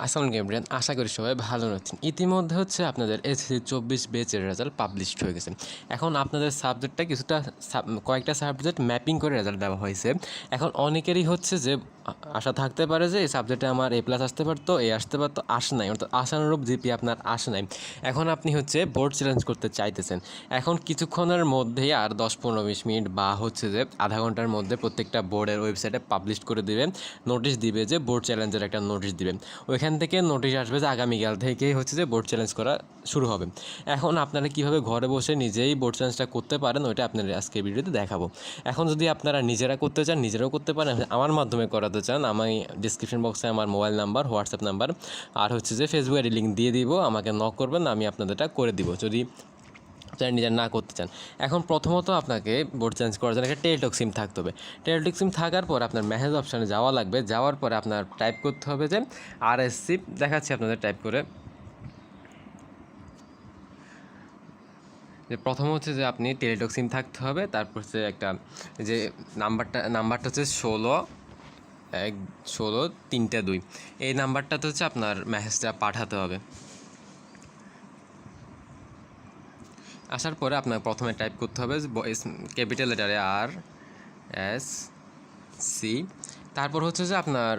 আসসালামু আলাইকুম এভরিওয়ান, আশা করি সবাই ভালো আছেন। ইতিমধ্যে হচ্ছে আপনাদের এসএসসি 24 ব্যাচের রেজাল্ট পাবলিশড হয়ে গেছে। এখন আপনাদের সাবজেক্টটা কিছুটা কয়েকটা সাবজেক্ট ম্যাপিং করে রেজাল্ট দেওয়া হয়েছে। এখন অনেকেরই হচ্ছে যে আশা থাকতে পারে যে এই সাবজেক্টে আমার A+ আসতে পারতো, A আসতে পারতো, আসে নাই, অর্থাৎ আশানুরূপ জিপি আপনার আসে নাই। এখন আপনি হচ্ছে বোর্ড চ্যালেঞ্জ করতে চাইতেছেন। এখন কিছুক্ষণের মধ্যেই আর 10-15-20 মিনিট বা হচ্ছে যে আধা ঘন্টার মধ্যে প্রত্যেকটা বোর্ডের ওয়েবসাইটে পাবলিশ করে দিবেন, নোটিশ দিবে যে বোর্ড চ্যালেঞ্জের একটা নোটিশ দিবেন। ওইখান থেকে নোটিশ আসবে যে আগামীকাল থেকেই হচ্ছে যে বোর্ড চ্যালেঞ্জ করা শুরু হবে। এখন আপনারা কীভাবে ঘরে বসে নিজেই বোর্ড চ্যালেঞ্জটা করতে পারেন ওইটা আপনাদের আজকে ভিডিওতে দেখাবো। এখন যদি আপনারা নিজেরা করতে চান নিজেরাও করতে পারেন, আমার মাধ্যমে করাতে চান আমি ডিসক্রিপশন বক্সে আমার মোবাইল নাম্বার, হোয়াটসঅ্যাপ নাম্বার আর হচ্ছে যে ফেসবুক আইডি লিঙ্ক দিয়ে দিব, আমাকে নক করবেন, আমি আপনাদেরটা করে দিব যদি আপনারা নিজের না করতে চান। এখন প্রথমত আপনাকে বোর্ড চেঞ্জ করার জন্য একটা টেলিটক সিম থাকতে হবে। টেলিটক সিম থাকার পর আপনার মেসেজ অপশানে যাওয়া লাগবে। যাওয়ার পরে আপনার টাইপ করতে হবে যে RSC, দেখাচ্ছি আপনাদের টাইপ করে। যে প্রথম হচ্ছে যে আপনি টেলিটক সিম থাকতে হবে, তারপর হচ্ছে একটা যে নাম্বারটা হচ্ছে 16-3-2, এই নাম্বারটাতে হচ্ছে আপনার মেসেজটা পাঠাতে হবে। আসার পরে আপনার প্রথমে টাইপ করতে হবে ক্যাপিটাল লেটারে RSC, তারপর হচ্ছে যে আপনার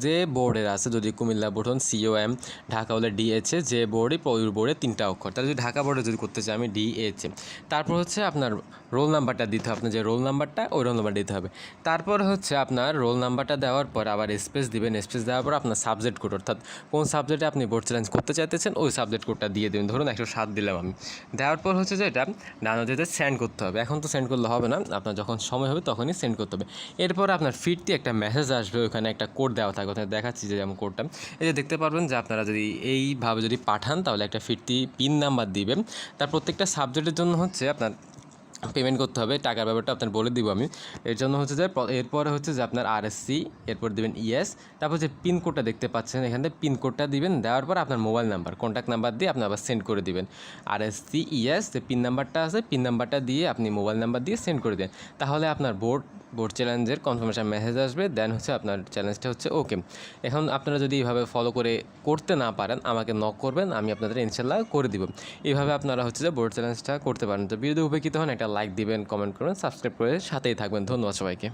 যে বোর্ডের আছে, যদি কুমিল্লা বোর্ড হন COM, ঢাকা হলে DH, যে বোর্ডে ওই বোর্ডে 3টা অক্ষর, তাহলে যদি ঢাকা বোর্ডে যদি করতে চাই আমি DH। তারপর হচ্ছে আপনার রোল নাম্বারটা দিতে হবে, আপনার যে রোল নাম্বারটা ওই রোল নাম্বার দিতে হবে। তারপর হচ্ছে আপনার রোল নাম্বারটা দেওয়ার পর আবার স্পেস দিবেন, স্পেস দেওয়ার পর আপনার সাবজেক্ট কোড, অর্থাৎ কোন সাবজেক্টে আপনি বোর্ড চ্যালেঞ্জ করতে চাইতেছেন ওই সাবজেক্ট কোডটা দিয়ে দেবেন। ধরুন 107 দিলাম আমি। দেওয়ার পর হচ্ছে যে এটা ডানোতে সেন্ড করতে হবে। এখন তো সেন্ড করলে হবে না, আপনার যখন সময় হবে তখনই সেন্ড করতে হবে। এরপর আপনার ফিরতি একটা মেসেজ আসবে, ওখানে একটা কোড দেওয়া থাকে, ওখানে দেখাচ্ছি যে যেমন কোডটা এই যে দেখতে পারবেন যে আপনারা যদি এইভাবে যদি পাঠান তাহলে একটা ফিরতি পিন নাম্বার দিবেন। তার প্রত্যেকটা সাবজেক্টের জন্য হচ্ছে আপনার পেমেন্ট করতে হবে, টাকার ব্যাপারটা আপনার বলে দিব আমি। এর জন্য হচ্ছে যে এরপরে হচ্ছে যে আপনার RSC, এরপর দেবেন ইয়েস, তারপর যে পিনকোডটা দেখতে পাচ্ছেন এখান থেকে পিনকোডটা দিবেন। দেওয়ার পর আপনার মোবাইল নাম্বার, কন্ট্যাক্ট নাম্বার দিয়ে আপনি আবার সেন্ড করে দিবেন। RSC ইয়েস, যে পিন নাম্বারটা আছে পিন নাম্বারটা দিয়ে আপনি মোবাইল নাম্বার দিয়ে সেন্ড করে দেন, তাহলে আপনার বোর্ড চ্যালেঞ্জের কনফার্মেশন মেসেজ আসবে। দেন হচ্ছে আপনার চ্যালেঞ্জটা হচ্ছে ওকে। এখন আপনারা যদি এইভাবে ফলো করে করতে না পারেন আমাকে নক করবেন, আমি আপনাদের ইনশাল্লাহ করে দিব। এইভাবে আপনারা হচ্ছে যে বোর্ড চ্যালেঞ্জটা করতে পারেন। তো ভিডিও উপকৃত হন একটা লাইক দিবেন, কমেন্ট করবেন, সাবস্ক্রাইব করে সাথেই থাকবেন। ধন্যবাদ সবাইকে।